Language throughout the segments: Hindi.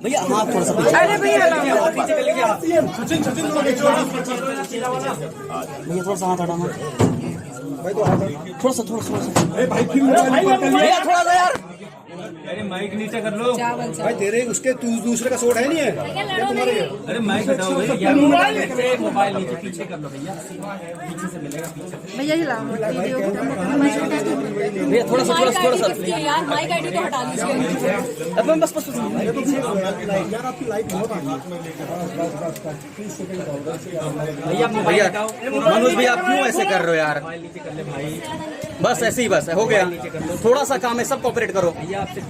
भैया हाथ थोड़ा सा पीछे। अरे भैया भैया थोड़ा सा हाथ हटाना, थोड़ा सा भैया थोड़ा सा यार। अरे माइक नीचे कर लो भाई तेरे उसके दूसरे का शॉट है नहीं है। अरे माइक हटाओ भैया, मोबाइल नीचे पीछे कर लो भैया, पीछे से मिलेगा पीछे। भैया हिलाओ वीडियो भैया थोड़ा सा यार माइक आईडी तो हटा दीजिए। अब बस यार आपकी लाइट बहुत आ भैया मोबाइल भैया हटाओ। मनोज भैया आप क्यों ऐसे कर रहे हो यार? नीचे कर ले भाई, बस ऐसे ही, बस हो गया, थोड़ा सा काम है, सब कोऑपरेट करो। भैया आप सिर्फ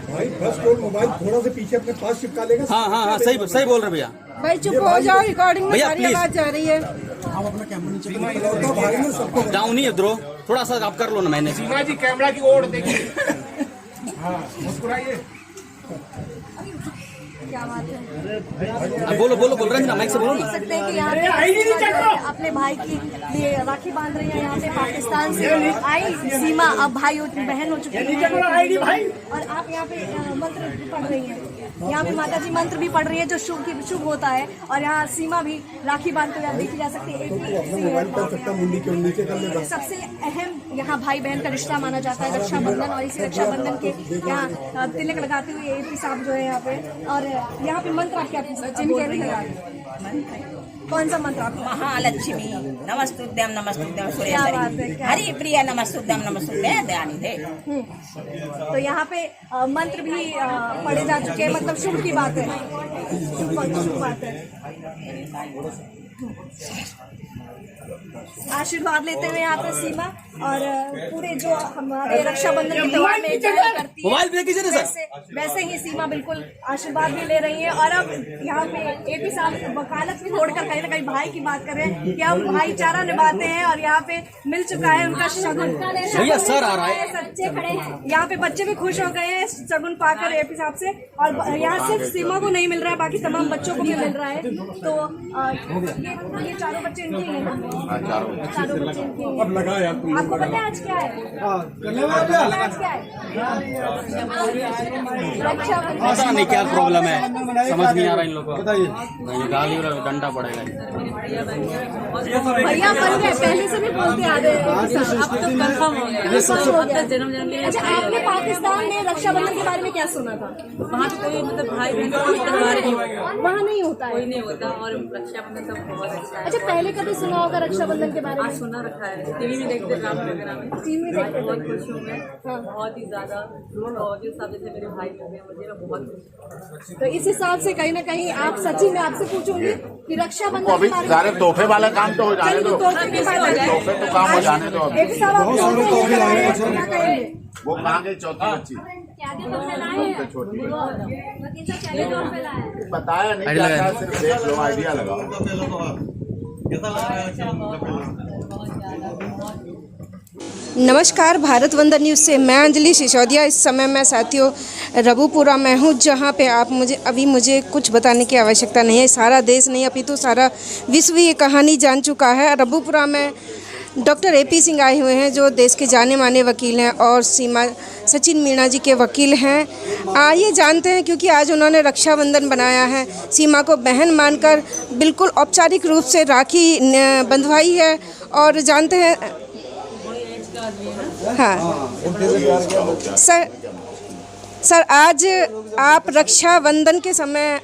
भाई बस कोई मोबाइल थोड़ा से पीछे अपने पास चिपका लेगा। हाँ सही बोल रहे भैया। भाई चुप हो जाओ, रिकॉर्डिंग में भैया, सारी प्लीज। आवाज जा रही है। आप अपना कैमरा नीचे भाई में सबको डाउन ही है ब्रो, थोड़ा सा आप कर लो ना। मैंने सीमा जी कैमरा की ओर देखिए। हाँ मुस्कुराइए। क्या बात है? अब बोलो रंजना, माइक से बोलो ना। देख सकते हैं कि यहाँ पे अपने भाई की लिए राखी बांध रही है। यहाँ पे पाकिस्तान से आई सीमा अब भाई बहन हो चुकी है। और आप यहाँ पे मंत्र पढ़ रही हैं। यहाँ पे माता जी मंत्र भी पढ़ रही है जो शुभ होता है। और यहाँ सीमा भी राखी बांधते हुए देखी जा सकती है। मोबाइल कर सकता मुंडी के नीचे कर लेगा। सबसे अहम यहाँ भाई बहन का रिश्ता माना जाता है रक्षाबंधन। और इसी रक्षाबंधन के यहाँ तिलक लगाते हुए एपी साहब जो है यहाँ पे। और यहाँ पे मंत्र आप क्या कौन सा मंत्र आप? महालक्ष्मी नमस्तुभ्यं क्या बात है, सूर्यश्री क्या? हरि प्रिय नमस्तुभ्यं नमस्तुभ्यं दयानिधे। तो यहाँ पे मंत्र भी पढ़े जा चुके हैं, मतलब शुभ की बात है, शुभ बात है। आशीर्वाद लेते हुए यहाँ पे सीमा और पूरे जो हमारे रक्षाबंधन के त्योहार में एंजॉय करती है, मोबाइल ब्रेक कीजिए ना सर। वैसे ही सीमा बिल्कुल आशीर्वाद भी ले रही है। और अब यहाँ पे एपी साहब वकालत भी छोड़कर कहीं ना कहीं भाई की बात कर रहे हैं कि हम भाईचारा निभाते हैं। और यहाँ पे मिल चुका है उनका शगुन। भैया सर आ रहा है। सच्चे खड़े हैं यहाँ पे, बच्चे भी खुश हो गए हैं शगुन पाकर एपी साहब से। और यहाँ सिर्फ सीमा को नहीं मिल रहा है, बाकी तमाम बच्चों को भी मिल रहा है। तो ये चारों बच्चे इनके ही हैं। चारों बच्चे इनके ही हैं। अब लगा यार तुम आपको पता है आज क्या है? आज क्या है? रक्षाबंधन। पता नहीं क्या प्रॉब्लम है, समझ नहीं आ रहा इन लोगों को। नहीं, गाली और डंडा पड़ेगा। भैया बन गए, पहले से भी बोलते आ रहे हैं। अब तो कंफर्म हो गया। अच्छा, आपने पाकिस्तान में रक्षाबंधन के बारे में क्या सुना था? वहाँ तो कोई मतलब भाई बहन का त्योहार नहीं होता, वहाँ नहीं होता कोई है। नहीं होता। और रक्षाबंधन तो बहुत अच्छा है। अच्छा, पहले कभी सुना होगा रक्षाबंधन के बारे में? आज सुना रखा है, टीवी में देखते ड्रामा वगैरह में। टीवी में देखते बहुत थे। खुश हूँ मैं, बहुत ही ज्यादा। और जिस हिसाब से मेरे भाई हो गए मुझे ना बहुत खुश हूँ। तो इस हिसाब से कहीं ना कहीं आप सच्ची में आपसे पूछूंगी कि रक्षाबंधन अभी सारे तोहफे वाला काम तो हो जाने दो। तोहफे तो काम हो जाने दो अभी। एक साल आप तोहफे लाए हैं, क्या कहेंगे? वो कहाँ गई चौथी बच्ची? छोटी बताया नहीं क्या था, सिर्फ देख लो, आइडिया लगाओ। नमस्कार, भारत वंदन न्यूज़ से मैं अंजलि सिसोदिया। इस समय मैं साथियों रबुपुरा में हूँ, जहाँ पे आप मुझे कुछ बताने की आवश्यकता नहीं है। सारा देश नहीं अपितु सारा विश्व ये कहानी जान चुका है। रबुपुरा में डॉक्टर एपी सिंह आए हुए हैं, जो देश के जाने माने वकील हैं और सचिन मीणा जी के वकील हैं। आइए जानते हैं, क्योंकि आज उन्होंने रक्षाबंधन बनाया है, सीमा को बहन मानकर बिल्कुल औपचारिक रूप से राखी बंधवाई है। और जानते हैं, हाँ सर आज आप रक्षाबंधन के समय,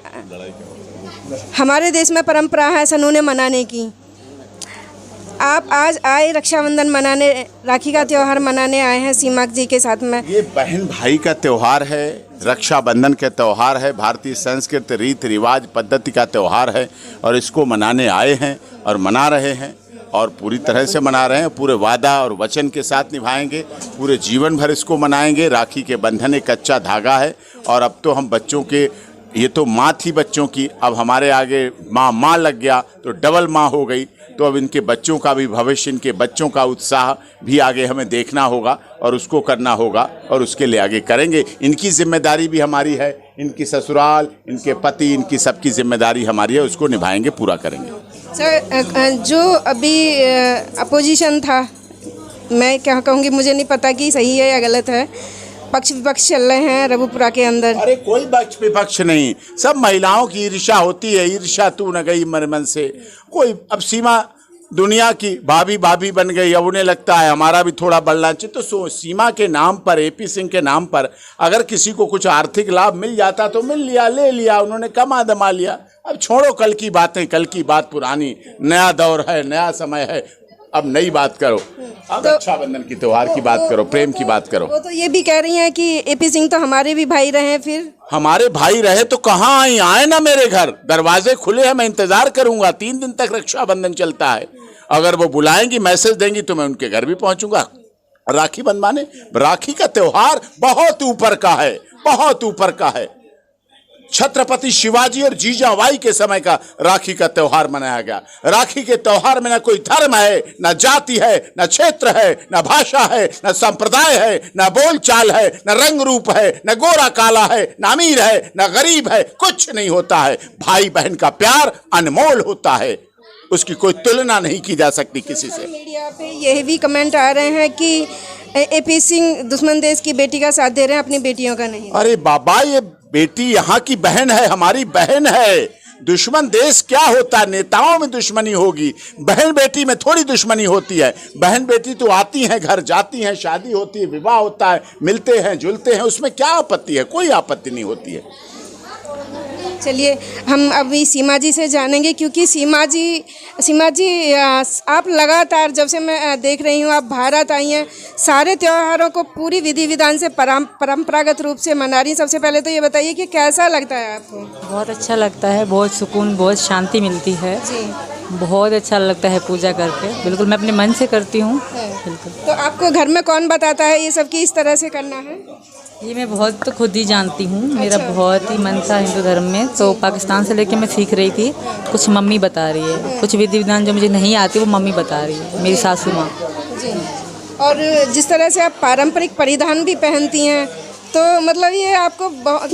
हमारे देश में परंपरा है सनूने मनाने की, आप आज आए रक्षाबंधन मनाने, राखी का त्यौहार मनाने आए हैं सीमा जी के साथ में। ये बहन भाई का त्यौहार है, रक्षाबंधन का त्यौहार है, भारतीय संस्कृति रीति रिवाज पद्धति का त्यौहार है। और इसको मनाने आए हैं और मना रहे हैं, और पूरी तरह से मना रहे हैं। पूरे वादा और वचन के साथ निभाएंगे, पूरे जीवन भर इसको मनाएंगे। राखी के बंधन एक कच्चा धागा है। और अब तो हम बच्चों के, ये तो माँ थी बच्चों की, अब हमारे आगे माँ लग गया तो डबल माँ हो गई। तो अब इनके बच्चों का भी भविष्य, इनके बच्चों का उत्साह भी आगे हमें देखना होगा और उसको करना होगा, और उसके लिए आगे करेंगे। इनकी जिम्मेदारी भी हमारी है, इनकी ससुराल, इनके पति, इनकी सबकी जिम्मेदारी हमारी है, उसको निभाएंगे, पूरा करेंगे। सर जो अभी अपोजिशन था, मैं क्या कहूँगी मुझे नहीं पता कि सही है या गलत है, पक्ष विपक्ष चल रहे हैं रबूपुरा के अंदर। अरे कोई पक्ष विपक्ष नहीं, सब महिलाओं की ईर्ष्या होती है। ईर्ष्या तू न गई मर मन से। कोई अब सीमा दुनिया की भाभी भाभी बन गई, अब उन्हें लगता है हमारा भी थोड़ा बढ़ना चाहिए। तो सीमा के नाम पर, एपी सिंह के नाम पर अगर किसी को कुछ आर्थिक लाभ मिल जाता तो मिल लिया, ले लिया, उन्होंने कमा दमा लिया। अब छोड़ो कल की बातें, कल की बात पुरानी, नया दौर है, नया समय है, अब नई बात करो। अब रक्षाबंधन की त्योहार की बात करो, प्रेम की बात करो। वो तो ये भी कह रही हैं कि एपी सिंह तो हमारे भी भाई रहे। फिर हमारे भाई रहे तो कहाँ आई, आए ना मेरे घर, दरवाजे खुले हैं, मैं इंतजार करूंगा। 3 दिन तक रक्षाबंधन चलता है। अगर वो बुलाएंगी, मैसेज देंगी तो मैं उनके घर भी पहुंचूंगा, राखी बंधवाने। राखी का त्योहार बहुत ऊपर का है, बहुत ऊपर का है। छत्रपति शिवाजी और जीजाबाई के समय का राखी का त्योहार मनाया गया। राखी के त्योहार में ना कोई धर्म है, ना जाति है, ना क्षेत्र है, ना भाषा है, ना संप्रदाय है, ना बोलचाल है, ना रंग रूप है, ना गोरा काला है, ना अमीर है, ना गरीब है, कुछ नहीं होता है। भाई बहन का प्यार अनमोल होता है, उसकी कोई तुलना नहीं की जा सकती किसी से। मीडिया पे यह भी कमेंट आ रहे हैं कि एपी सिंह दुश्मन देश की बेटी का साथ दे रहे हैं, अपनी बेटियों का नहीं। अरे बाबा, ये बेटी यहाँ की बहन है, हमारी बहन है। दुश्मन देश क्या होता है? नेताओं में दुश्मनी होगी, बहन बेटी में थोड़ी दुश्मनी होती है। बहन बेटी तो आती हैं, घर जाती हैं, शादी होती है, विवाह होता है, मिलते हैं जुलते हैं, उसमें क्या आपत्ति है? कोई आपत्ति नहीं होती है। चलिए हम अभी सीमा जी से जानेंगे, क्योंकि सीमा जी आप लगातार जब से मैं देख रही हूँ आप भारत आई हैं, सारे त्योहारों को पूरी विधि विधान से परंपरागत रूप से मना रही। सबसे पहले तो ये बताइए कि कैसा लगता है आपको? बहुत अच्छा लगता है, बहुत सुकून, बहुत शांति मिलती है जी। बहुत अच्छा लगता है पूजा करके। बिल्कुल मैं अपने मन से करती हूँ। बिल्कुल। तो आपको घर में कौन बताता है ये सब कि इस तरह से करना है? ये मैं बहुत तो खुद ही जानती हूँ। मेरा बहुत ही मन था हिंदू धर्म में, तो पाकिस्तान से लेके मैं सीख रही थी। कुछ मम्मी बता रही है, कुछ विधि विधान जो मुझे नहीं आती वो मम्मी बता रही है, मेरी सासू माँ जी। और जिस तरह से आप पारंपरिक परिधान भी पहनती हैं, तो मतलब ये आपको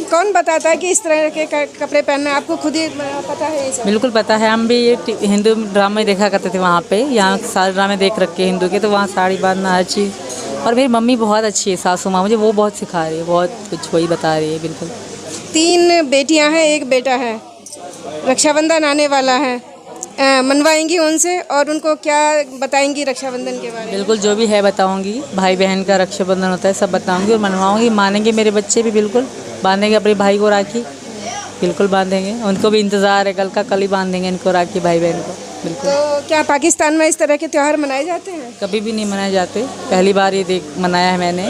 कौन बताता है कि इस तरह के कपड़े पहनना? आपको खुद ही पता है ये सब? बिल्कुल पता है, हम भी ये हिंदू ड्रामे देखा करते थे वहाँ पे। यहाँ सारे ड्रामे देख रखे हिंदू के, तो वहाँ साड़ी बांधना हर चीज़। और मेरी मम्मी बहुत अच्छी है, सासू माँ, मुझे वो बहुत सिखा रही है, बहुत कुछ वही बता रही है। बिल्कुल। 3 बेटियां हैं, 1 बेटा है। रक्षाबंधन आने वाला है, मनवाएंगी उनसे और उनको क्या बताएंगी रक्षाबंधन के बारे में? बिल्कुल, जो भी है बताऊंगी। भाई बहन का रक्षाबंधन होता है, सब बताऊंगी और मनवाऊंगी। मानेंगे मेरे बच्चे भी, बिल्कुल बांधेंगे अपने भाई को राखी, बिल्कुल बांधेंगे। उनको भी इंतज़ार है कल का, कल ही बांधेंगे इनको राखी भाई बहन को। बिल्कुल। तो क्या पाकिस्तान में इस तरह के त्यौहार मनाए जाते हैं? कभी भी नहीं मनाए जाते, पहली बार ये मनाया है मैंने,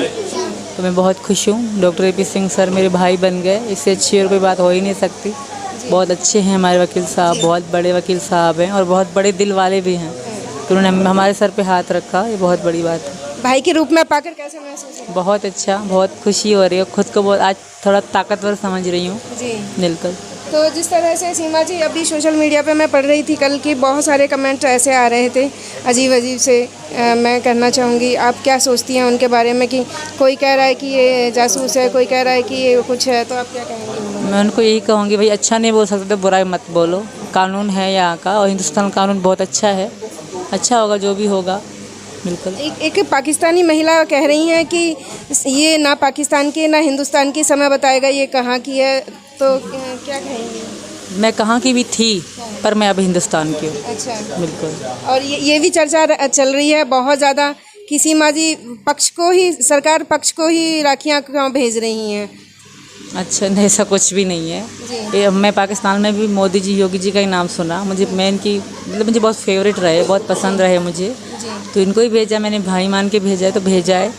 तो मैं बहुत खुश हूँ। डॉक्टर एपी सिंह सर मेरे भाई बन गए, इससे अच्छी और कोई बात हो ही नहीं सकती। बहुत अच्छे हैं हमारे वकील साहब, बहुत बड़े वकील साहब हैं और बहुत बड़े दिल वाले भी हैं, तो उन्होंने हमारे सर पे हाथ रखा, ये बहुत बड़ी बात है। भाई के रूप में पाकर कैसा महसूस है? बहुत अच्छा, बहुत खुशी हो रही है, खुद को बहुत आज थोड़ा ताकतवर समझ रही हूँ। जी बिल्कुल। तो जिस तरह से सीमा जी अभी सोशल मीडिया पे मैं पढ़ रही थी कल की, बहुत सारे कमेंट ऐसे आ रहे थे अजीब अजीब से। मैं कहना चाहूँगी, आप क्या सोचती हैं उनके बारे में? कि कोई कह रहा है कि ये जासूस है, कोई कह रहा है कि ये कुछ है, तो आप क्या कहेंगे? मैं उनको यही कहूँगी, भाई अच्छा नहीं बोल सकते तो बुरा मत बोलो। कानून है यहाँ का, और हिंदुस्तान कानून बहुत अच्छा है, अच्छा होगा जो भी होगा। बिल्कुल। एक पाकिस्तानी महिला कह रही हैं कि ये ना पाकिस्तान की ना हिंदुस्तान की समय बताएगा ये कहाँ की है, तो क्या कहेंगे? मैं कहाँ की भी थी, पर मैं अब हिंदुस्तान की हूँ। अच्छा। बिल्कुल। और ये भी चर्चा चल रही है बहुत ज़्यादा कि सीमा जी पक्ष को ही, सरकार पक्ष को ही राखियाँ क्यों भेज रही हैं? अच्छा, नहीं ऐसा कुछ भी नहीं है। मैं पाकिस्तान में भी मोदी जी, योगी जी का ही नाम सुना, मुझे इनकी मतलब मुझे बहुत फेवरेट रहे, बहुत पसंद रहे मुझे, तो इनको ही भेजा मैंने, भाई मान के भेजा है तो भेजा है।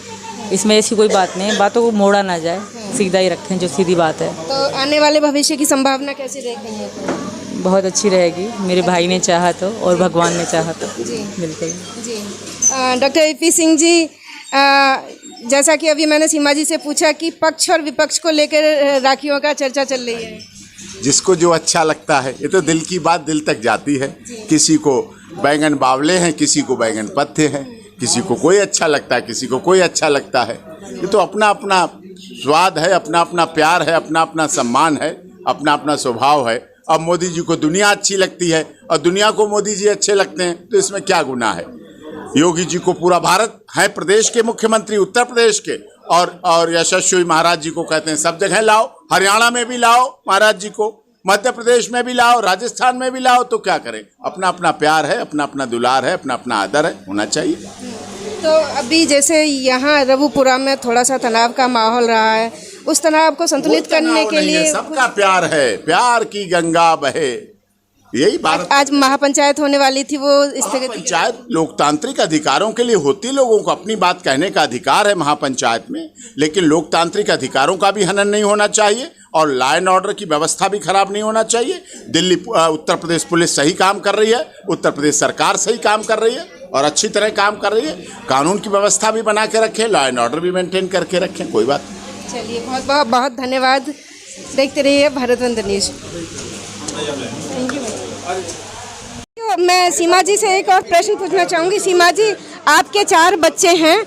इसमें ऐसी कोई बात नहीं है, बातों को मोड़ा ना जाए, सीधा ही रखें जो सीधी बात है। तो आने वाले भविष्य की संभावना कैसी रहेगी? बहुत अच्छी रहेगी, मेरे भाई ने चाहा तो और भगवान ने चाहा तो। जी बिल्कुल जी। डॉक्टर एपी सिंह जी, जैसा कि अभी मैंने सीमा जी से पूछा कि पक्ष और विपक्ष को लेकर राखियों का चर्चा चल रही है, जिसको जो अच्छा लगता है, ये तो दिल की बात दिल तक जाती है। किसी को बैंगन बावले हैं, किसी को बैंगन पत्ते हैं, किसी को कोई अच्छा लगता है, किसी को कोई अच्छा लगता है। ये तो अपना अपना स्वाद है, अपना अपना प्यार है, अपना अपना सम्मान है, अपना अपना स्वभाव है। अब मोदी जी को दुनिया अच्छी लगती है और दुनिया को मोदी जी अच्छे लगते हैं, तो इसमें क्या गुनाह है? योगी जी को पूरा भारत है प्रदेश के मुख्यमंत्री, उत्तर प्रदेश के, और यशस्वी महाराज जी को कहते हैं, सब जगह लाओ, हरियाणा में भी लाओ महाराज जी को, मध्य प्रदेश में भी लाओ, राजस्थान में भी लाओ, तो क्या करें, अपना अपना प्यार है, अपना अपना दुलार है, अपना अपना आदर है, होना चाहिए। तो अभी जैसे यहाँ रबुपुरा में थोड़ा सा तनाव का माहौल रहा है, उस तनाव को संतुलित करने के लिए सबका प्यार है, प्यार की गंगा बहे, यही बात। आज महापंचायत होने वाली थी, वो स्थगित। पंचायत लोकतांत्रिक अधिकारों के लिए होती, लोगों को अपनी बात कहने का अधिकार है महापंचायत में, लेकिन लोकतांत्रिक अधिकारों का भी हनन नहीं होना चाहिए और लॉ एंड ऑर्डर की व्यवस्था भी खराब नहीं होना चाहिए। दिल्ली उत्तर प्रदेश पुलिस सही काम कर रही है, उत्तर प्रदेश सरकार सही काम कर रही है और अच्छी तरह काम कर रही है। कानून की व्यवस्था भी बना के रखें, लॉ एंड ऑर्डर भी मेंटेन करके रखें, कोई बात नहीं। चलिए, बहुत बहुत बहुत धन्यवाद। देखते रहिए भारत वंदन न्यूज। Thank you. मैं सीमा जी से एक और प्रश्न पूछना चाहूँगी। सीमा जी, आपके 4 बच्चे हैं,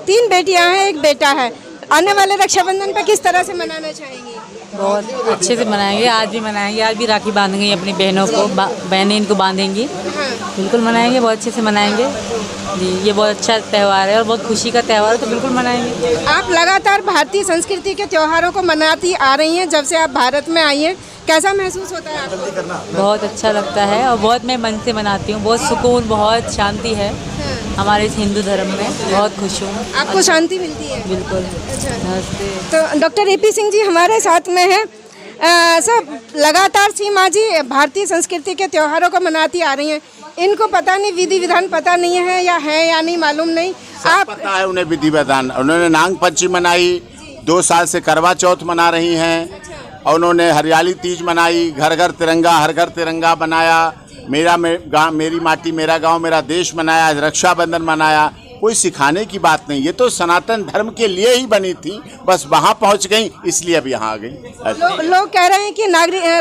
तीन बेटियां हैं, एक बेटा है। आने वाले रक्षाबंधन पर किस तरह से मनाना चाहेंगी? बहुत अच्छे से मनाएंगे, आज भी मनाएंगे, आज भी राखी बांधेंगे अपनी बहनों को, बहनें इनको बांधेंगी। बिल्कुल मनाएंगे, बहुत अच्छे से मनाएंगे जी। ये बहुत अच्छा त्यौहार है और बहुत खुशी का त्यौहार है, तो बिल्कुल मनाएंगे। आप लगातार भारतीय संस्कृति के त्योहारों को मनाती आ रही हैं जब से आप भारत में आई हैं, कैसा महसूस होता है आपको? बहुत अच्छा लगता है और बहुत मैं मन से मनाती हूँ, बहुत सुकून, बहुत शांति है हमारे इस हिंदू धर्म में, बहुत खुश हूँ। आपको शांति मिलती है? बिल्कुल। नमस्ते। तो डॉक्टर AP सिंह जी हमारे साथ में हैं। सब लगातार सीमा जी भारतीय संस्कृति के त्योहारों को मनाती आ रही हैं, इनको पता नहीं, विधि विधान पता नहीं है या नहीं मालूम नहीं। आप पता है उन्हें विधि विधान, उन्होंने नाग पंचमी मनाई, 2 साल से करवा चौथ मना रही हैं और उन्होंने हरियाली तीज मनाई, घर घर तिरंगा, हर घर तिरंगा बनाया, मेरी माटी मेरा गांव मेरा देश मनाया, रक्षाबंधन मनाया। कोई सिखाने की बात नहीं, ये तो सनातन धर्म के लिए ही बनी थी, बस वहाँ पहुँच गई इसलिए अब यहाँ आ गई। लोग कह रहे हैं कि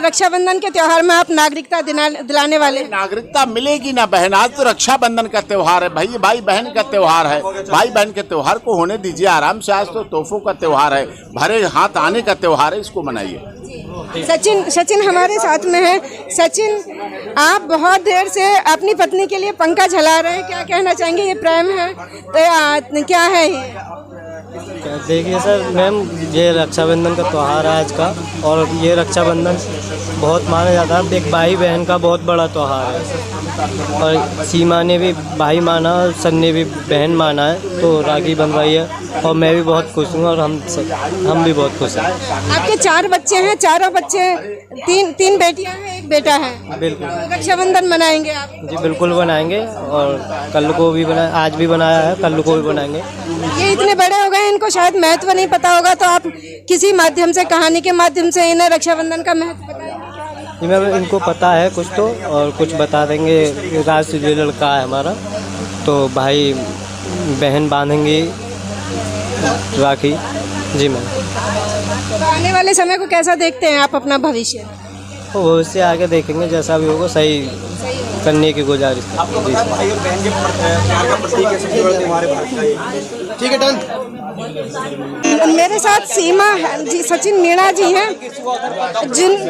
रक्षाबंधन के त्योहार में आप नागरिकता दिलाने वाले। नागरिकता मिलेगी ना बहन, आज तो रक्षाबंधन का त्योहार है, भाई बहन का त्योहार है, भाई बहन के त्योहार को होने दीजिए आराम से। आज तो तोहफों का त्योहार है, भरे हाथ आने का त्योहार है, इसको मनाइए। सचिन हमारे साथ में है। सचिन, आप बहुत देर से अपनी पत्नी के लिए पंखा जला रहे हैं, क्या कहना चाहेंगे? ये प्रेम है तो क्या है ये? देखिए सर मैम, ये रक्षाबंधन का त्यौहार है आज का, और ये रक्षाबंधन बहुत माना जाता है, एक भाई बहन का बहुत बड़ा त्यौहार है। और सीमा ने भी भाई माना, सन ने भी बहन माना है, तो राखी बंधवाई है और मैं भी बहुत खुश हूँ और हम भी बहुत खुश हैं। आपके 4 बच्चे हैं, चारों बच्चे, तीन बेटियां हैं, एक बेटा है। बिल्कुल। रक्षाबंधन मनाएंगे आप? जी बिल्कुल बनाएंगे, और कल को भी आज भी बनाया है, कल को भी बनाएंगे। ये इतने बड़े हो गए, इनको शायद महत्व नहीं पता होगा, तो आप किसी माध्यम से, कहानी के माध्यम से इन्हें रक्षाबंधन का महत्व बताएंगे? जी मैम, इनको पता है कुछ तो, और कुछ बता देंगे। राज से जो लड़का है हमारा, तो भाई बहन बांधेंगी राखी। जी मैम। तो आने वाले समय को कैसा देखते हैं आप, अपना भविष्य? तो भविष्य आगे देखेंगे, जैसा भी होगा सही करने की गुजारिश। ठीक है, डन। मेरे साथ सीमा जी, सचिन मीणा जी हैं,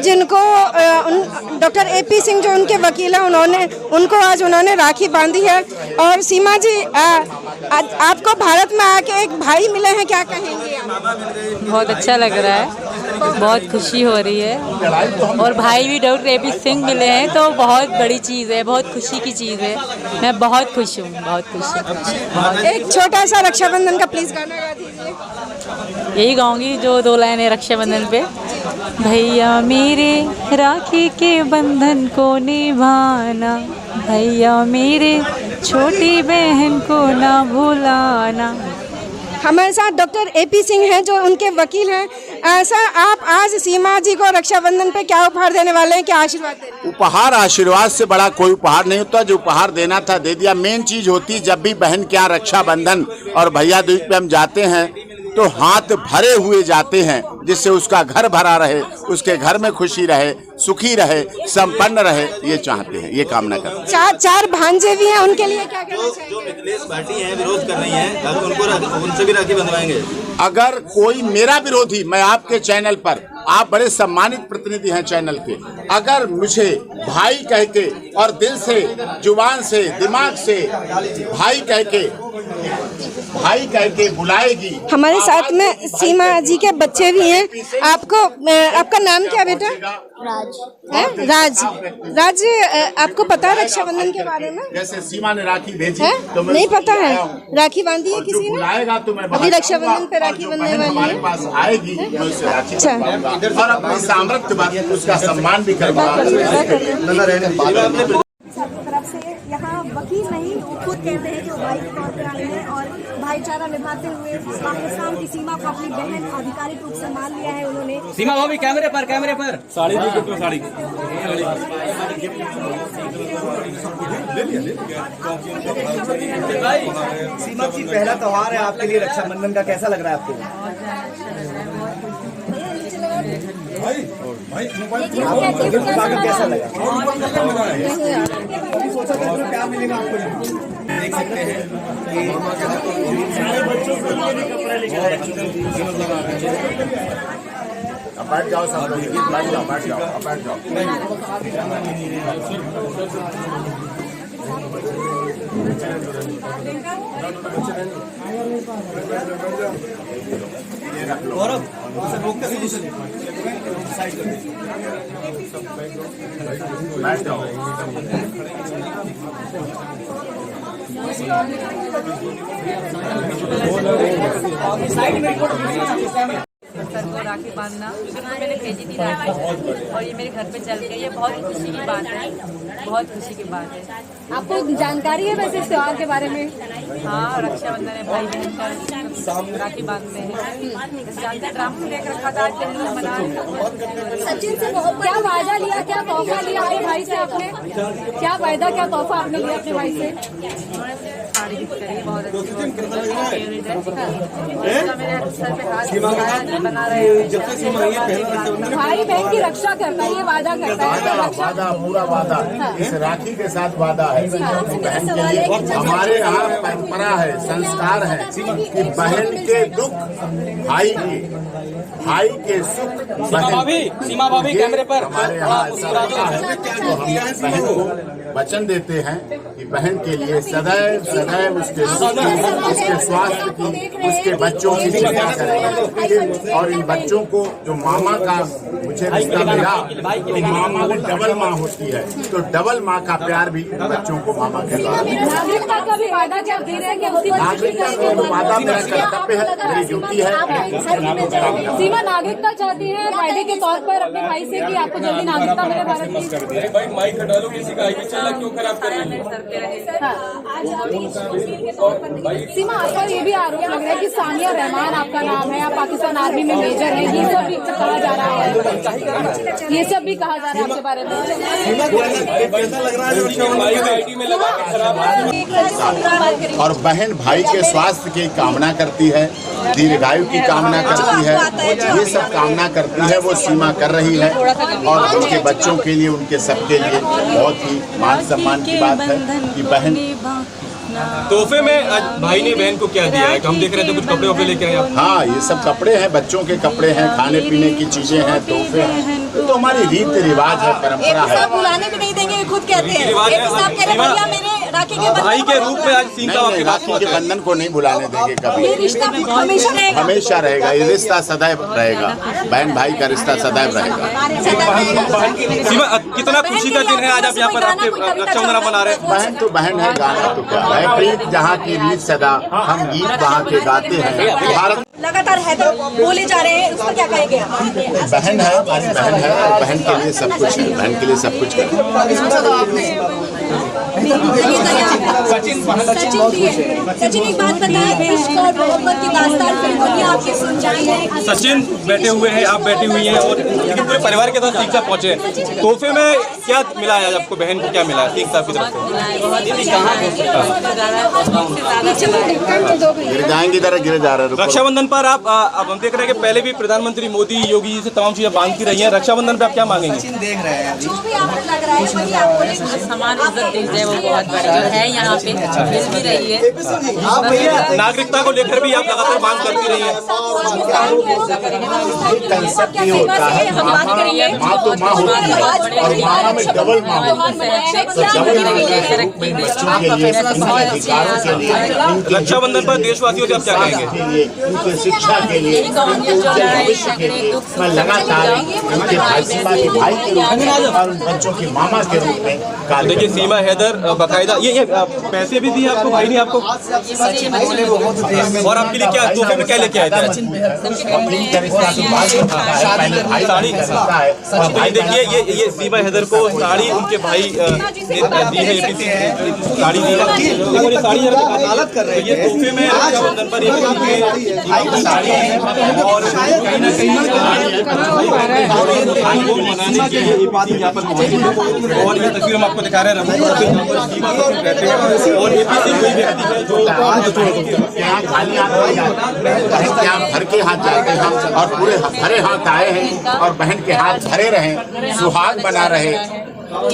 जिनको डॉक्टर AP सिंह जो उनके वकील हैं, उनको आज उन्होंने राखी बांधी है। और सीमा जी, आपको भारत में आके एक भाई मिले हैं, क्या कहेंगे आप? बहुत अच्छा लग रहा है, बहुत खुशी हो रही है, और भाई भी डॉक्टर AP सिंह मिले हैं, तो बहुत बड़ी चीज़ है, बहुत खुशी की चीज़ है। मैं बहुत खुश हूँ, बहुत खुश हूँ। एक छोटा सा रक्षाबंधन का प्लीज गाना गा दीजिए। यही गाऊंगी जो 2 लाइन है रक्षाबंधन पे। भैया मेरे राखी के बंधन को निभाना, भैया मेरे छोटी बहन को ना भुलाना। हमारे साथ डॉक्टर AP सिंह हैं जो उनके वकील हैं। सर, आप आज सीमा जी को रक्षाबंधन पे क्या उपहार देने वाले हैं, क्या आशीर्वाद देने वाले हैं? उपहार, आशीर्वाद से बड़ा कोई उपहार नहीं होता, जो उपहार देना था दे दिया। मेन चीज होती, जब भी बहन के यहाँ रक्षाबंधन और भैया दूज पे हम जाते हैं तो हाथ भरे हुए जाते हैं, जिससे उसका घर भरा रहे, उसके घर में खुशी रहे, सुखी रहे, संपन्न रहे, ये चाहते हैं, ये कामना करते हैं। 4 भांजे भी हैं, उनके लिए क्या कहना चाहिए? जो मिथिलेश भाटी हैं, विरोध कर रही हैं, अब उनसे भी राखी बंधवाएंगे। अगर कोई मेरा विरोधी, मैं आपके चैनल पर, आप बड़े सम्मानित प्रतिनिधि हैं चैनल के, अगर मुझे भाई कह के और दिल से, जुबान से, दिमाग से भाई कह के भाई कह के बुलाएगी। हमारे साथ में सीमा जी के बच्चे भी हैं। आपको आपका नाम क्या बेटा? राज। है राज। राज, आपको पता है रक्षाबंधन के बारे में? जैसे सीमा ने राखी भेजी है? तो मैं नहीं पता है। आया हूं। राखी बांधी है और जो किसी ने? बुलाएगा तो मैं अभी रक्षाबंधन पे राखी और जो बंधने बहन वाली हमारे है। पास आएगी मैं उससे राखी अच्छा। बंधवाऊंगा और अपनी सामर्थ्य बात उसका सम्मान भी करवाऊंगा। तरफ से यहाँ वकील नहीं, वो खुद कहते हैं कि वो भाई के तौर पर आए हैं और भाईचारा निभाते हुए पाकिस्तान की सीमा को अपनी बहन आधिकारिक रूप से मान लिया है उन्होंने। सीमा भाभी कैमरे पर साड़ी साड़ी सीमा जी, पहला त्योहार है आपके लिए रक्षाबंधन का, कैसा लग रहा है आपको? कैसा लगा? सोचा था तो क्या मिलेगा आपको यहाँ? देख सकते हैं अब बैठ जाओ सब लोग, बैठ जाओ बैठ जाओ अब बैठ जाओ। गौरव रोकते साइड कर बैठ जाओ। सर को राखी बांधना मैंने भेजी थी राखी और ये मेरे घर पे चल गई। ये बहुत खुशी की बात है, बहुत खुशी की बात है। आपको जानकारी है वैसे इस त्योहार के बारे में? हाँ, रक्षाबंधन है, भाई बहन का राखी बांधते हैं। जानते ड्राम को लेकर रखा था, आज के दिन मना सचिन से क्या वादा लिया, क्या तोहफा लिया अपने भाई से आपने? क्या वायदा, क्या तोहफा आपने लिया अपने भाई से? साड़ी गिफ्ट करी, बहुत अच्छी मेरे सर पे हाथ बना रहे हैं। भाई बहन की रक्षा करना, ये वादा करता है। वादा पूरा वादा इस राखी के साथ वादा है। बहन के लिए हमारे यहाँ परंपरा है, संस्कार है कि बहन के दुख भाई के सुख सीमा भाभी कैमरे पर हमारे यहाँ ऐसा रहता है। तो हम बहन को वचन देते हैं कि बहन के लिए सदैव सदैव उसके सुख की, उसके स्वास्थ्य की, उसके बच्चों की चिंता करेंगे। और इन बच्चों को जो मामा का मुझे रिश्ता मिला, तो मामा भी डबल माँ होती है, तो डबल माँ का प्यार भी इन बच्चों को मामा के द्वारा। नागरिकता का भी वादा क्या दे रहे हैं कि उसकी नागरिकता का तो वादा मेरा कर्तव्य है, मेरी ड्यूटी है। सीमा नागरिकता चाहती है वायदे के तौर पर अपने भाई से कि आपको जल्दी नागरिकता मिले भारत की। भाई माइक हटा लो, किसी का चला क्यों खराब कर रही है? सीमा, आपका ये भी आरोप लग रहा है कि सानिया रहमान आपका नाम है, आप पाकिस्तान आर्मी में मेजर है, ये सब भी कहा जा रहा है, ये सब भी कहा जा रहा है आपके बारे में। और बहन भाई के स्वास्थ्य की कामना करती है, दीर्घायु की कामना करती है, ये सब कामना करती है वो सीमा कर रही है। और उनके बच्चों के लिए, उनके सबके लिए बहुत ही मान सम्मान की बात है कि बहन। तोहफे में आज भाई ने बहन को क्या दिया है? हम देख रहे थे कुछ कपड़े वपड़े लेके आए आप। हाँ, ये सब कपड़े हैं, बच्चों के कपड़े हैं, खाने पीने की चीजें हैं, तोहफे हैं। तो हमारी रीति रिवाज है, परंपरा है। बुलाने भी नहीं देंगे, खुद कहते हैं। रिवाज है। राखी के भाई के रूप में आज सीमा नहीं, राखी के बंधन को नहीं बुलाने देंगे कभी। रिश्ता हमेशा रहेगा, हमेशा रहेगा, ये रिश्ता सदैव रहेगा। बहन भाई का रिश्ता सदैव रहेगा। सीमा, कितना खुशी का दिन है आज आप यहाँ पर आपके रक्षाबंधन मना रहे हैं। बहन तो बहन है, गाना तो क्या है। प्रीत जहाँ की रीत सदा, हम गीत वहाँ के गाते हैं। भारत लगातार है तो बोले जा रहे हैं, उस पर क्या कहेंगे? बहन है, हमारी बहन है, और बहन के लिए सब कुछ है, बहन के लिए सब कुछ है। सचिन, एक बात बताएं, इश्क और मोहब्बत की दास्तान फिल्म दुनिया आपकी सुन जाई है। सचिन बैठे हुए हैं, आप बैठी हुई हैं और लेकिन पूरे परिवार के साथ सीख साहब पहुंचे हैं। तोहफे में क्या मिला है आपको? बहन को क्या मिला है सीख साहब की तरफ से? गिर जाएंगे, इधर गिर जा रहे हैं। रक्षाबंधन पर आप अब हम देख रहे हैं कि पहले भी प्रधानमंत्री मोदी, योगी जी से तमाम चीजें बांधती रही हैं। रक्षाबंधन पे आप क्या मांगेंगे? जो भी आपको लग रहा है वही आप बोलेंगे। समान इज्जत दी जाए, वो बहुत बड़ा जो है यहाँ पे मिल भी रही है। नागरिकता को लेकर भी आप लगातार मांग करती रही हैं। कंसेप्ट ये होता है, माँ तो माँ होती है और माँ में डबल माँ होती है। तो डबल माँ के रूप में बच्चों के लिए, उनके अधिकारों के लिए, रक्षाबंधन पर देशवासियों से आप क्या कहेंगे? उनकी शिक्षा के लिए, उनके भविष्य के लिए मैं लगातार उनके भाई सीमा के भाई के रूप में और उन बच्चों की मामा के रूप में कार्य। देखिए सीमा हैदर बाकायदा ये पैसे भी दिए आपको भाई ने आपको, और आपके लिए क्या तोहफे में क्या लेके आए थे? साड़ी। देखिए ये सीमा हैदर को साड़ी उनके भाई ने दी है, APC साड़ी दी है। देखो ये साड़ी अदालत कर रहे हैं, ये तोहफे में रक्षाबंधन पर एक साड़ी है और कहीं ना कहीं मनाने के लिए APC यहाँ पर मौजूद है। और ये तस्वीर हम आपको दिखा रहे हैं रहते हैं और APC कोई व्यक्ति है जो खाली हाथ भर के हाथ जाते हैं और पूरे भरे हाथ आए हैं और बहन के हाथ भरे रहे, सुहाग बना रहे,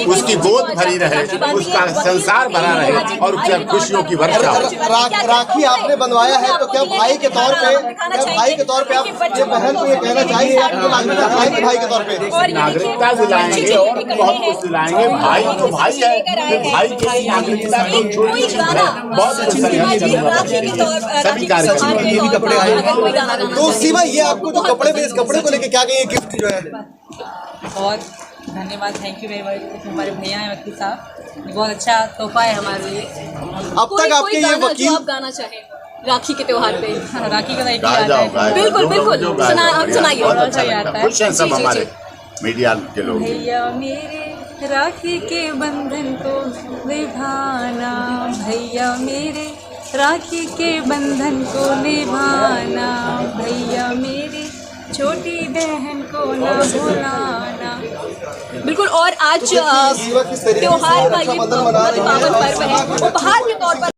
उसकी गोद भरी रहे, उसका संसार भरा रहे और उसकी खुशियों की वर्षा हो। राखी आपने बनवाया है तो क्या भाई के तौर पे आप ये बहन को ये कहना चाहिए आपको नागरिकता दिलाएंगे भाई के तौर पे? नागरिकता दिलाएंगे और बहुत कुछ दिलाएंगे। भाई तो भाई है, फिर भाई की नागरिकता तो छोटी चीज है, बहुत सभी कार्यक्रम कपड़े आए तो सीमा ये आपको जो कपड़े में इस कपड़े को लेके क्या कहिए? गिफ्ट जो है बहुत धन्यवाद, थैंक यू वेरी मच। हमारे भैया हैं वकील साहब, बहुत अच्छा तोहफा है हमारे लिए। अब तक आपके ये वकील आप गाना चाहें राखी के त्योहार पे? राखी का एक आता है, बिल्कुल बिल्कुल सुनाइए। बहुत अच्छा याद आता है। खुश हैं सब हमारे मीडिया के लोग। भैया मेरे राखी के बंधन को निभाना, भैया मेरे राखी के बंधन को निभाना, भैया मेरी छोटी बहन को न भुलाना। बिल्कुल। और आज त्योहार का ये पावन पर्व है, उपहार के तौर पर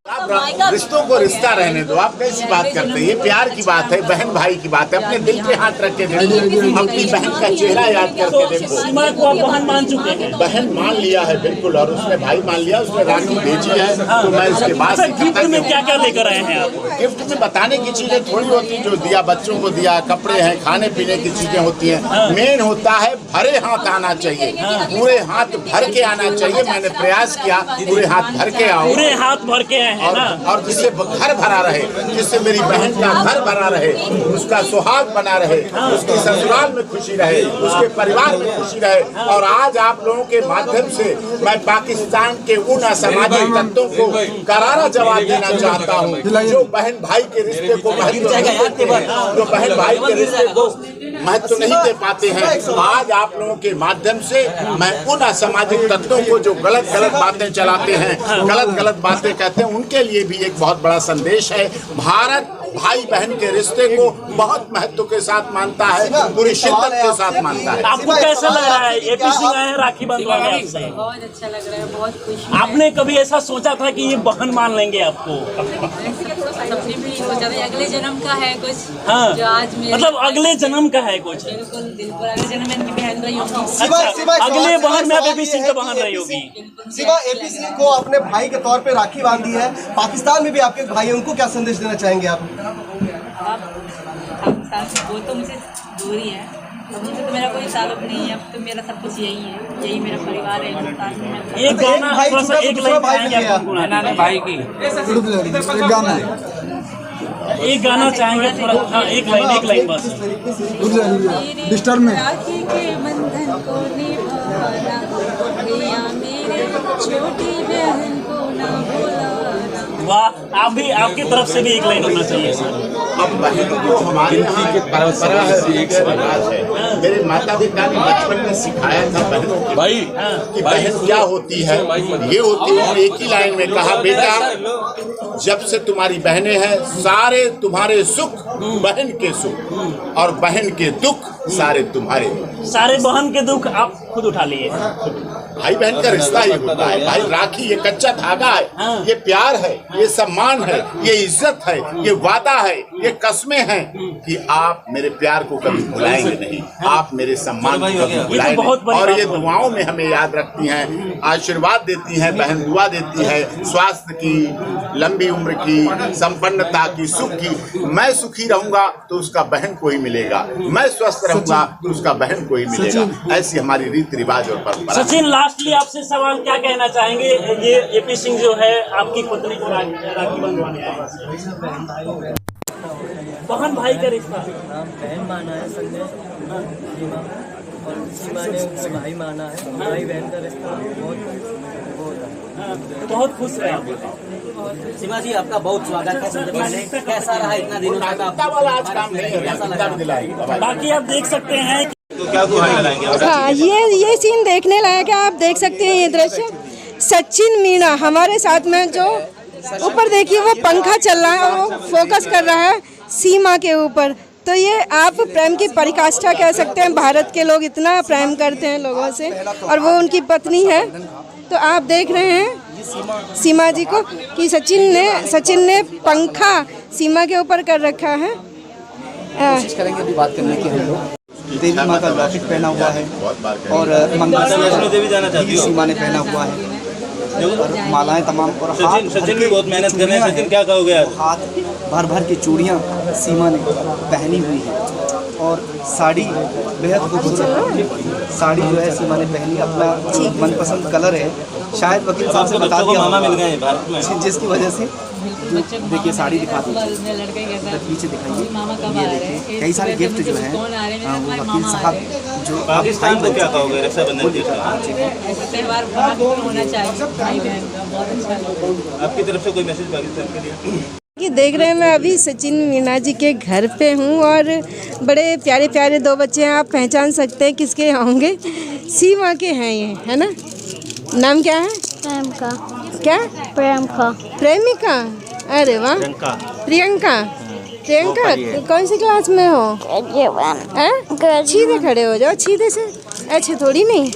रिश्तों को रिश्ता रहने दो, आप कैसी बात करते हैं? ये प्यार की बात है, बहन भाई की बात है। अपने दिल पे हाथ रख के देखो, अपनी बहन का चेहरा याद करके देखो। सीमा को आप बहन मान चुके हैं? बहन मान लिया है बिल्कुल, और उसने भाई मान लिया, उसने राखी भेजी है। तो मैं उसके बाद गिफ्ट में क्या क्या लेकर आए हैं आप? गिफ्ट में बताने की चीजें थोड़ी होती, जो दिया बच्चों को दिया, कपड़े हैं, खाने पीने की चीजें होती हैं। मेन होता है भरे हाथ आना चाहिए, पूरे हाथ भर के आना चाहिए। मैंने प्रयास किया पूरे हाथ भर के आओ, पूरे हाथ भर के आए हैं ना? और जिससे घर भरा रहे, जिससे मेरी बहन का घर भरा रहे, उसका सुहाग बना रहे, उसकी ससुराल में खुशी रहे, उसके परिवार में खुशी रहे। और आज आप लोगों के माध्यम से मैं पाकिस्तान के उन असामाजिक तत्वों को करारा जवाब देना चाहता हूँ जो बहन भाई के रिश्ते को महत्व नहीं देते हैं, जो बहन भाई के रिश्ते को महत्व नहीं दे पाते हैं। आज आप लोगों के माध्यम से मैं उन असामाजिक तत्वों को जो गलत गलत बातें चलाते हैं, गलत बातें कहते हैं, उनके लिए भी एक बहुत बड़ा संदेश है। भारत भाई बहन के रिश्ते को बहुत महत्व के साथ मानता है, पूरी शिद्दत के साथ मानता है। आपको कैसा लग रहा है? APC आए हैं राखी बंधवाने आपसे? बहुत अच्छा लग रहा है, बहुत खुश। आपने कभी ऐसा सोचा था कि ये बहन मान लेंगे आपको? सपने में सोचा था अगले जन्म का है कुछ, हाँ, जो आज मतलब अगले जन्म का है कुछ? बिल्कुल बिल्कुल, अगले जन्म में इनकी बहन रही होगी। अच्छा, अगले बहन में आप APC का बहन रही होगी। सीमा APC को अपने भाई के तौर पे राखी बांधी है, पाकिस्तान में भी आपके भाई हैं, उनको क्या संदेश देना चाहेंगे आप? वो तो मुझे दूरी है, अब मुझे तो मेरा कोई ताल्लुक नहीं है। अब तो मेरा सब कुछ यही है, यही मेरा परिवार है, हिंदुस्तान में। एक गाना थोड़ा सा, एक लाइन गाएंगे आपको भाई की? एक गाना चाहेंगे थोड़ा? हाँ, एक लाइन बस। डिस्टर्ब में राखी के बंधन को निभाना, भैया मेरे छोटी बहन को न भुलाना। वाह, आप भी, आपकी तरफ से भी एक लाइन होना चाहिए सर। अब बहन को हमारे यहाँ की परंपरा है, एक समाज है। मेरे माता पिता ने बचपन में सिखाया था बहनों की भाई कि बहन क्या होती है, ये होती है। एक ही लाइन में कहा, बेटा जब से तुम्हारी बहनें हैं सारे तुम्हारे सुख बहन के सुख और बहन के दुख सारे तुम्हारे। सारे बहन के दुख आप खुद उठा लिए। भाई बहन का रिश्ता ये होता है। भाई राखी ये कच्चा धागा है, ये प्यार है, ये सम्मान है, ये इज्जत है, ये वादा है ये कस्में हैं कि आप मेरे प्यार को कभी भुलाएंगे नहीं, आप मेरे सम्मान को कभी भुलाएंगे नहीं। और ये दुआओं में हमें याद रखती हैं, आशीर्वाद देती हैं, बहन दुआ देती है स्वास्थ्य की, लंबी उम्र की, संपन्नता की, सुख की। मैं सुखी रहूंगा तो उसका बहन को ही मिलेगा, मैं स्वस्थ रहूंगा तो उसका बहन को ही मिलेगा। ऐसी हमारी रीति रिवाज और परंपरा। सचिन, लास्टली आपसे सवाल क्या कहना चाहेंगे? ये एपी सिंह जो है आपकी पत्नी को राखी बंधवाने आए, बहन भाई का रिश्ता, बहन माना है संजय, सीमा और सीमा ने उसे भाई माना है। भाई बहन का रिश्ता बहुत खुश है आप। सीमा जी, आपका बहुत स्वागत है। कैसा रहा इतना दिनों तक? आज काम नहीं, बाकी आप देख सकते हैं तो क्या गुहार लगाएंगे? हाँ, ये सीन देखने लायक है। आप देख सकते हैं ये दृश्य। सचिन मीणा हमारे साथ में, जो ऊपर देखिए वो पंखा चल रहा है, वो फोकस कर रहा है सीमा के ऊपर। तो ये आप प्रेम की पराकाष्ठा कह सकते हैं। भारत के लोग इतना प्रेम करते हैं लोगों से, और वो उनकी पत्नी है। तो आप देख रहे हैं सीमा जी को कि सचिन ने पंखा सीमा के ऊपर कर रखा है। कोशिश करेंगे अभी बात करने की। हम लोग देवी माँ का लॉकेट पहना हुआ है और मंगलसूत्र भी सीमा ने पहना हुआ है, और मालाएं तमाम, और सचिन भी बहुत मेहनत कर रहे हैं। सचिन, क्या कहोगे? हाथ भर भर की चूड़ियाँ सीमा ने पहनी हुई हैं, और साड़ी बेहद खूबसूरत साड़ी जो है सीमा ने पहनी। अपना मनपसंद कलर है, शायद वकील साहब से बता दिया मामा मिल गए भारत में, जिसकी वजह से देखिए साड़ी दिखा दीजिए, पीछे दिखाइए, ये देखिए कई सारे गिफ्ट जो हैं वो वकील साहब जो। पाकिस्तान को क्या कहोगे रक्षाबंधन के त्यौहार होना चाहिए भाई बहन का, बहुत अच्छा लगता है। आपकी तरफ से कोई मैसेज पाकिस्तान के लिए? ये देख रहे हैं, मैं अभी सचिन मीणा जी के घर पे हूँ, और बड़े प्यारे प्यारे दो बच्चे हैं। आप पहचान सकते हैं किसके होंगे, सीमा के हैं ये, है ना? नाम क्या है? प्रेमिका। क्या? प्रेमिका। प्रेमिका। अरे वाह, प्रियंका। प्रियंका कौन सी क्लास में हो? सीधे खड़े हो जाओ, सीधे से, अच्छे थोड़ी नहीं।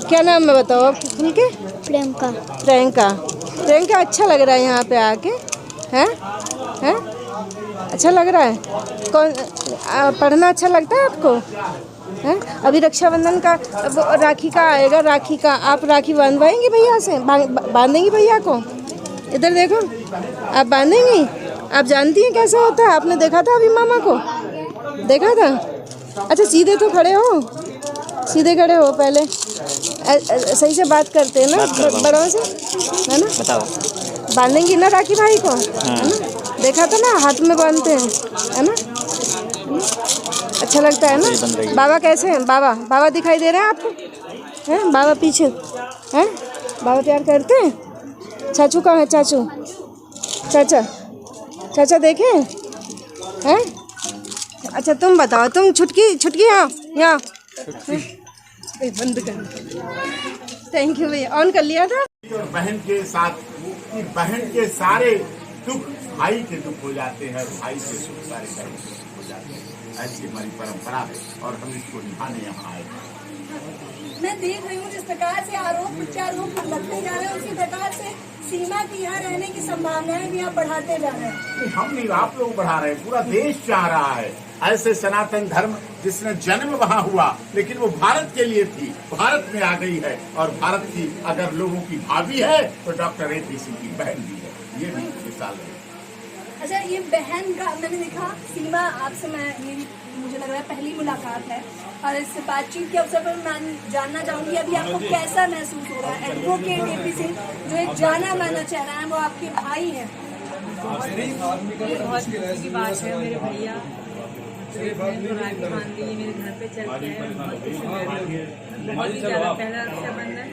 क्या नाम है बताओ आप खुल के? प्रियंका। प्रियंका। प्रियंका, अच्छा लग रहा है यहाँ पे आके, हैं? हैं? अच्छा लग रहा है? कौन पढ़ना अच्छा लगता है आपको? हैं? अभी रक्षाबंधन का, राखी का आएगा, राखी का आप राखी बांधवाएंगे भैया से? बांधेंगी भैया को? इधर देखो, आप बांधेंगी? आप जानती हैं कैसा होता है? आपने देखा था अभी मामा को? देखा था? अच्छा, सीधे तो खड़े हो, सीधे खड़े हो पहले, सही से बात करते हैं ना बड़ों से, है ना? बताओ, बांधेंगी ना राखी भाई को, है ना? देखा था ना, हाथ में बांधते हैं, है ना? अच्छा लगता है ना? बाबा कैसे हैं? बाबा दिखाई दे रहे हैं आपको? हैं बाबा पीछे हैं? बाबा प्यार करते हैं? चाचू कहाँ है? चाचा देखे हैं? अच्छा, तुम बताओ, तुम छुटकी यहाँ बंद कर। थैंक यू भैया, ऑन कर लिया था। और बहन के साथ बहन के सारे दुख भाई के दुख हो जाते हैं, भाई के सुख सारे बहन के सुख हो जाते हैं। ऐसी हमारी परंपरा है और हम इसको निभाने यहाँ आए। मैं देख रही हूँ जिस प्रकार से आरोप प्रत्यारोप लगते जा रहे हैं, उसी प्रकार से सीमा की यहाँ रहने की संभावनाएं भी आप बढ़ाते जा रहे हैं। हम नहीं, आप लोग बढ़ा रहे हैं, पूरा देश चाह रहा है। ऐसे सनातन धर्म जिसने जन्म वहाँ हुआ, लेकिन वो भारत के लिए थी, भारत में आ गई है, और भारत की अगर लोगों की भाभी है तो डॉक्टर एपी सिंह की बहन भी है। ये भी मिसाल है। अच्छा, ये बहन का मैंने देखा, सीमा आपसे मेरी मुझे लग रहा है पहली मुलाकात है, और इस बातचीत के अवसर पर मैं जानना चाहूँगी अभी आपको कैसा महसूस हो रहा है? एडवोकेट एपी सिंह जो एक जाना माना चेहरा है, वो आपके भाई हैं। बहुत खुशी की बात है, मेरे भैया राखी बांध दी, मेरे घर पे चल के आए, बहुत खुशी। बहुत ही ज़्यादा पहला रक्षाबंधन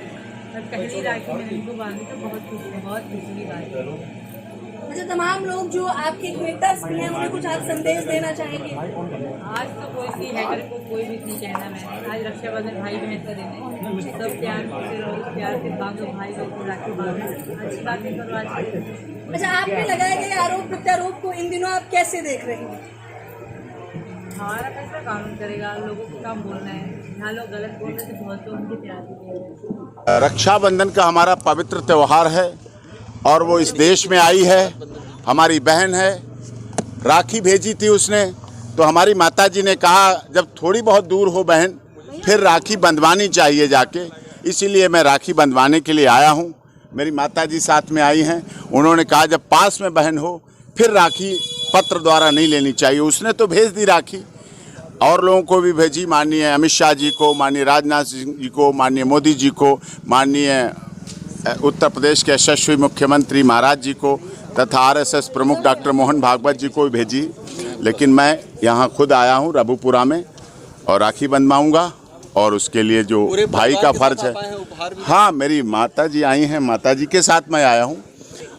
और पहली राखी मैंने इनको बांधी, तो बहुत खुशी की बात है। अच्छा, तमाम लोग जो आपके हेटर्स भी हैं, उन्हें कुछ आप संदेश देना चाहेंगे? आज तो कोई सी हैटर को कोई भी नहीं कहना। मैं आज रक्षाबंधन भाई बहन का दिन है, सब प्यार से रहो, प्यार से बांधो भाई बहन को राखी बांधो, अच्छी बातें करो आज। अच्छा, आपने लगाए गए आरोप प्रत्यारोप को इन दिनों आप कैसे देख रहे हैं? हमारा फैसला कानून करेगा, लोगों को काम बोलना है, यहाँ लोग गलत बोल रहे थे, बहुत लोग उनके प्यार। रक्षाबंधन का हमारा पवित्र त्यौहार है और वो इस देश में आई है, हमारी बहन है, राखी भेजी थी उसने, तो हमारी माताजी ने कहा जब थोड़ी बहुत दूर हो बहन फिर राखी बंधवानी चाहिए जाके, इसीलिए मैं राखी बंधवाने के लिए आया हूँ। मेरी माताजी साथ में आई हैं, उन्होंने कहा जब पास में बहन हो फिर राखी पत्र द्वारा नहीं लेनी चाहिए। उसने तो भेज दी राखी, और लोगों को भी भेजी, माननीय अमित शाह जी को, माननीय राजनाथ सिंह जी को, माननीय मोदी जी को, माननीय उत्तर प्रदेश के यशस्वी मुख्यमंत्री महाराज जी को तथा आरएसएस प्रमुख डॉक्टर मोहन भागवत जी को भी भेजी। लेकिन मैं यहाँ खुद आया हूँ रबुपुरा में और राखी बंधवाऊँगा, और उसके लिए जो भाई का फर्ज है। हाँ, मेरी माताजी आई हैं, माताजी के साथ मैं आया हूँ,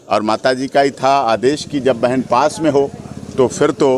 और माताजी का ही था आदेश कि जब बहन पास में हो तो फिर तो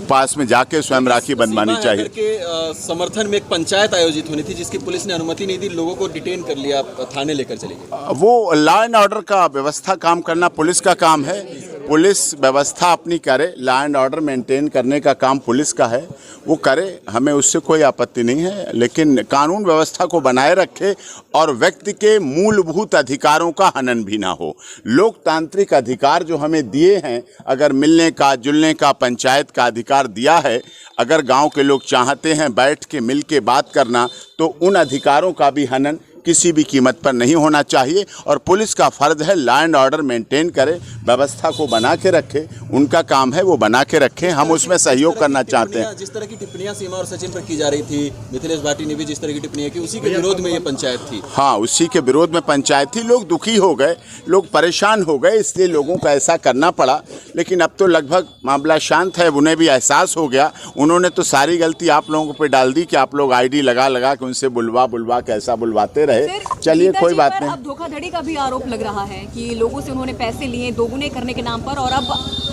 पास में जाके स्वयं राखी बंधवानी चाहिए। के समर्थन में एक पंचायत आयोजित होनी थी जिसकी पुलिस ने अनुमति नहीं दी, लोगों को डिटेन कर लिया, थाने लेकर चले गए। वो लॉ एंड ऑर्डर का व्यवस्था काम करना पुलिस का काम है, पुलिस व्यवस्था अपनी करे, लॉ एंड ऑर्डर मेंटेन करने का काम पुलिस का है, वो करे, हमें उससे कोई आपत्ति नहीं है। लेकिन कानून व्यवस्था को बनाए रखे और व्यक्ति के मूलभूत अधिकारों का हनन भी ना हो। लोकतांत्रिक अधिकार जो हमें दिए हैं, अगर मिलने का जुलने का पंचायत का अधिकार दिया है, अगर गांव के लोग चाहते हैं बैठ के मिल के बात करना, तो उन अधिकारों का भी हनन किसी भी कीमत पर नहीं होना चाहिए। और पुलिस का फर्ज है लॉ एंड ऑर्डर मेंटेन करे, व्यवस्था को बना के रखे, उनका काम है वो बना के रखे, हम उसमें सहयोग करना चाहते हैं। जिस तरह की टिप्पणियां सीमा और सचिन पर की जा रही थी, मिथिलेश भाटी ने भी जिस तरह की टिप्पणियां की, उसी के विरोध में ये पंचायत थी। हाँ, उसी के विरोध में पंचायत थी। लोग दुखी हो गए, लोग परेशान हो गए, इसलिए लोगों को ऐसा करना पड़ा। लेकिन अब तो लगभग मामला शांत है, उन्हें भी एहसास हो गया। उन्होंने तो सारी गलती आप लोगों पे डाल दी कि आप लोग आईडी लगा लगा के उनसे बुलवा के ऐसा बुलवाते रहे। चलिए कोई बात नहीं। अब धोखाधड़ी का भी आरोप लग रहा है कि लोगों से उन्होंने पैसे लिए दोगुने करने के नाम पर, और अब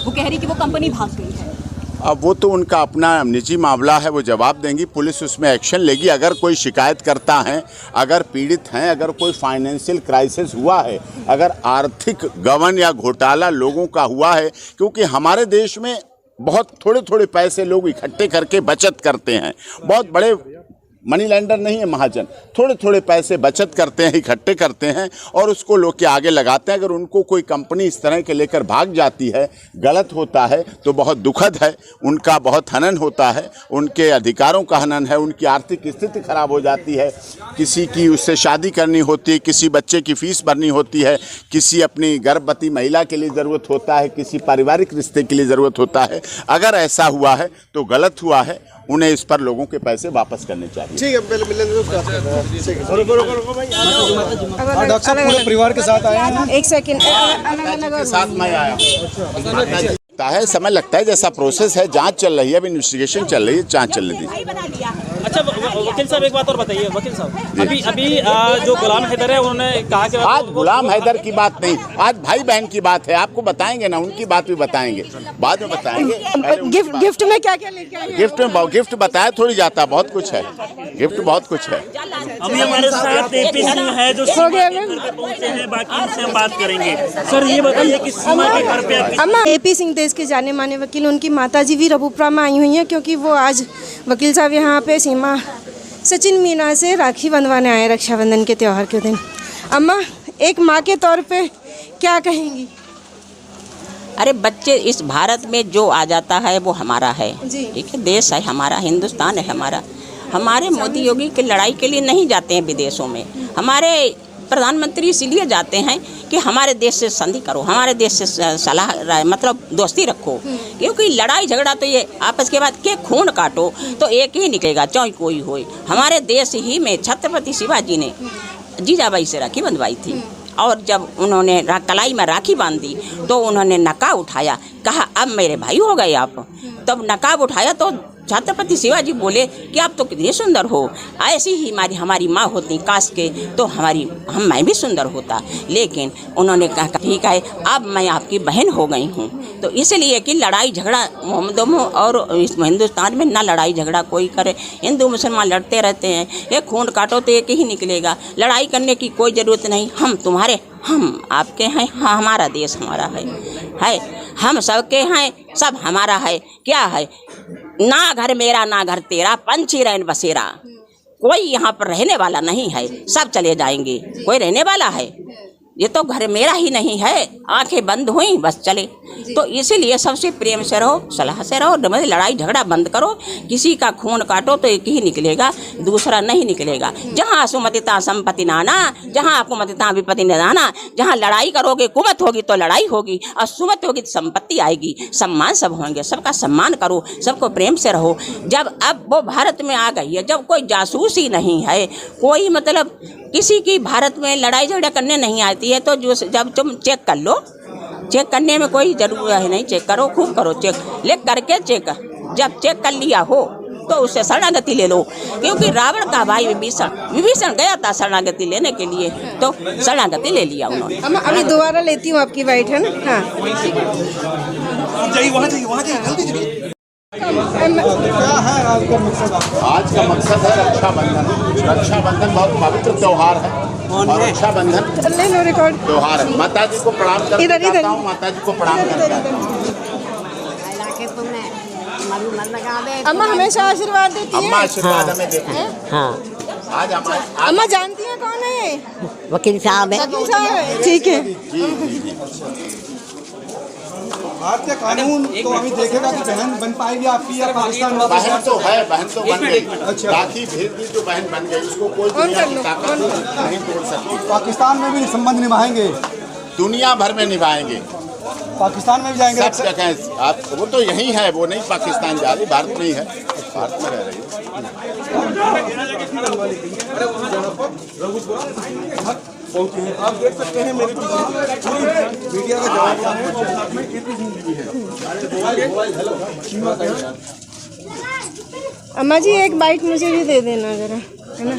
वो कह रही कि वो कंपनी भाग गई है। अब वो तो उनका अपना निजी मामला है, वो जवाब देंगी, पुलिस उसमें एक्शन लेगी। अगर कोई शिकायत करता है, अगर पीड़ित हैं, अगर कोई फाइनेंशियल क्राइसिस हुआ है, अगर आर्थिक गबन या घोटाला लोगों का हुआ है, क्योंकि हमारे देश में बहुत थोड़े थोड़े पैसे लोग इकट्ठे करके बचत करते हैं, बहुत बड़े मनी लेंडर नहीं है महाजन, थोड़े थोड़े पैसे बचत करते हैं, इकट्ठे करते हैं और उसको लोग के आगे लगाते हैं। अगर उनको कोई कंपनी इस तरह के लेकर भाग जाती है, गलत होता है, तो बहुत दुखद है, उनका बहुत हनन होता है, उनके अधिकारों का हनन है, उनकी आर्थिक स्थिति खराब हो जाती है, किसी की उससे शादी करनी होती है, किसी बच्चे की फीस भरनी होती है, किसी अपनी गर्भवती महिला के लिए ज़रूरत होता है, किसी पारिवारिक रिश्ते के लिए ज़रूरत होता है। अगर ऐसा हुआ है तो गलत हुआ है, उन्हें इस पर लोगों के पैसे वापस करने चाहिए। ठीक है, पहले मिलने दो। डॉक्टर साहब पूरे परिवार के साथ आए हैं। एक सेकंड, साथ मैं आया है, समय लगता है, जैसा प्रोसेस है, जांच चल रही है, अभी इन्वेस्टिगेशन चल रही है, जांच चलने दीजिए। अच्छा वकील साहब, एक बात और बताइए वकील साहब, अभी जो गुलाम हैदर है उन्होंने कहा कि आज गुलाम हैदर की बात नहीं, आज भाई बहन की बात है, आपको बताएंगे ना, उनकी बात भी बताएंगे, बाद में बताएंगे। गिफ्ट में क्या क्या लेके आए? गिफ्ट बताया थोड़ी जाता, बहुत कुछ है, गिफ्ट बहुत कुछ है। अभी हमारे साथ एपी सिंह है जो सीमा के घर पे पहुंचे हैं, बाकी इनसे हम बात करेंगे। सर ये बताइए कि सीमा के घर पे अम्मा, एपी सिंह देश के जाने माने वकील, उनकी माताजी भी रबुपुरा में आई हुई हैं, क्योंकि वो आज वकील साहब यहाँ पे सीमा सचिन मीना से राखी बंधवाने आए रक्षाबंधन के त्यौहार के दिन। अम्मा, एक माँ के तौर पे क्या कहेंगी? अरे बच्चे, इस भारत में जो आ जाता है वो हमारा है, ठीक है, देश है हमारा, हिंदुस्तान है हमारा। हमारे मोदी योगी की लड़ाई के लिए नहीं जाते हैं विदेशों में, हमारे प्रधानमंत्री इसीलिए जाते हैं कि हमारे देश से संधि करो, हमारे देश से सलाह मतलब दोस्ती रखो, क्योंकि लड़ाई झगड़ा तो ये आपस के बाद के खून काटो तो एक ही निकलेगा, चाहे कोई हो। हमारे देश ही में छत्रपति शिवाजी ने जीजाबाई से राखी बंधवाई थी, और जब उन्होंने कलाई में राखी बांध दी तो उन्होंने नकाब उठाया, कहा अब मेरे भाई हो गए आप। तब नकाब उठाया तो छत्रपति शिवाजी बोले कि आप तो कितनी सुंदर हो, ऐसी ही हमारी माँ होती काश के तो मैं भी सुंदर होता। लेकिन उन्होंने कहा ठीक है, अब मैं आपकी बहन हो गई हूँ। तो इसलिए कि लड़ाई झगड़ा मोहम्मदों और इस हिंदुस्तान में ना लड़ाई झगड़ा कोई करे, हिंदू मुसलमान लड़ते रहते हैं, एक खून काटो तो एक ही निकलेगा, लड़ाई करने की कोई ज़रूरत नहीं। हम तुम्हारे, हम आपके हैं, हाँ, हमारा देश हमारा है, हम सबके हैं, सब हमारा है। क्या है, ना घर मेरा ना घर तेरा, पंछी रैन बसेरा, कोई यहाँ पर रहने वाला नहीं है, सब चले जाएंगे, कोई रहने वाला है, ये तो घर मेरा ही नहीं है, आंखें बंद हुई बस चले। तो इसीलिए सबसे प्रेम से रहो, सलाह से रहो, लड़ाई झगड़ा बंद करो। किसी का खून काटो तो एक ही निकलेगा, दूसरा नहीं निकलेगा। जहाँ सुमतिता संपत्ति नाना, जहाँ कुमतिता विपत्ति निदाना। जहाँ लड़ाई करोगे कुमत होगी तो लड़ाई होगी, और सुमत होगी तो संपत्ति आएगी। सम्मान सब होंगे, सबका सम्मान करो, सबको प्रेम से रहो। जब अब वो भारत में आ गई है, जब कोई जासूस ही नहीं है, कोई मतलब किसी की भारत में लड़ाई झगड़ा करने नहीं आती है, तो जो जब तुम चेक कर लो, चेक करने में कोई जरूरत है नहीं, चेक करो, खूब करो चेक, ले करके चेक। जब चेक कर लिया हो तो उससे शरणागति ले लो, क्योंकि रावण का भाई विभीषण गया था शरणागति लेने के लिए, तो शरणागति ले लिया उन्होंने। अभी दोबारा लेती हूँ आपकी बाइट, है ना? हाँ, आज का मकसद है रक्षाबंधन। रक्षाबंधन बहुत पवित्र त्योहार है, और रक्षाबंधन ले लो रिकॉर्ड त्योहार है। माता जी को प्रणाम करता हूँ, माता जी को प्रणाम करता हूँ। अम्मा हमेशा आशीर्वाद देती है। अम्मा आशीर्वाद हमें देती है। हाँ, आज अम्मा जानती हैं कौन है? वकील साहब है। वकील साहब है, ठीक है। भारतीय कानून तो अभी देखेगा कि बहन बन पाएगी आपकी या पाकिस्तान में? बहन तो है, बहन तो बन गई। राखी भेज दी जो बहन बन गई, उसको कोई दुनिया की ताकत नहीं तोड़ सकती। पाकिस्तान में भी संबंध निभाएंगे, दुनिया भर में निभाएंगे, पाकिस्तान में भी जाएंगे। सब जगह आप, वो तो यही है, वो नहीं पाकिस्तान जा रही, भारत में ही है, भारत में रह रही है। आप देख सकते हैं मेरे मीडिया का जवाब है। अम्मा जी एक बाइट मुझे भी दे देना जरा, है ना?